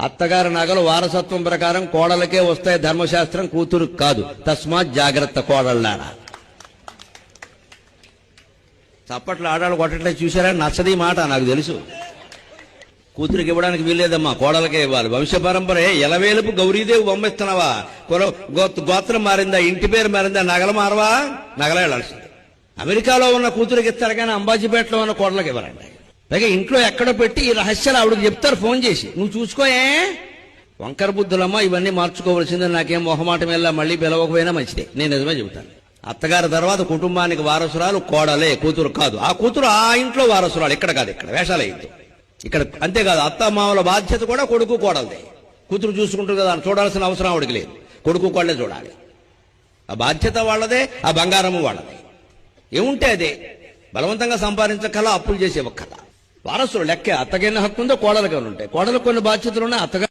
అత్తగారి నగలు వారసత్వం ప్రకారం కోడలకే వస్తాయి, ధర్మశాస్త్రం కూతురుకు కాదు. తస్మాత్ జాగ్రత్త కోడళ్ళారా. చప్పట్లు ఆడాలు కొట్టట్లే చూసారా? నచ్చది మాట నాకు తెలుసు. కూతురికి ఇవ్వడానికి వీల్లేదమ్మా, కోడలకే ఇవ్వాలి. వంశ పరంపరే ఎలవేలుపు గౌరీదేవి బొమ్మిస్తున్నావా? గోత్రం మారిందా, ఇంటి పేరు మారిందా, నగలు మారవా? నగలే వెళ్ళాల్సింది. అమెరికాలో ఉన్న కూతురికి ఇస్తారు కానీ అంబాజీపేటలో ఉన్న కోడలకి ఇవ్వరండి. పైగా ఇంట్లో ఎక్కడో పెట్టి ఈ రహస్యాలు ఆవిడకి చెప్తారు ఫోన్ చేసి, నువ్వు చూసుకోయే. వంకర బుద్ధులమ్మా, ఇవన్నీ మార్చుకోవాల్సిందే. నాకేం మొహమాటం వెళ్ళా, మళ్ళీ పిలవకపోయినా మంచిదే. నేను నిజమే చెబుతాను. అత్తగారి తర్వాత కుటుంబానికి వారసురాలు కోడలే, కూతురు కాదు. ఆ కూతురు ఆ ఇంట్లో వారసురాలు, ఇక్కడ కాదు. ఇక్కడ వేషాలే ఇంట్లో ఇక్కడ. అంతేకాదు, అత్త మామల బాధ్యత కూడా కొడుకు కోడలదే. కూతురు చూసుకుంటుంది కదా, చూడాల్సిన అవసరం ఆవిడకి లేదు. కొడుకు కోడలే చూడాలి. ఆ బాధ్యత వాళ్ళదే, ఆ బంగారము వాళ్ళదే. ఏముంటే అదే. బలవంతంగా సంపాదించకల, అప్పులు చేసే ఒక్కల. వారసులు లెక్క. అత్తకైనా హక్కు ఉందో కోడలకైనా ఉంటాయి. కోడలకు కొన్ని బాధ్యతలు ఉన్నాయి, అత్తగా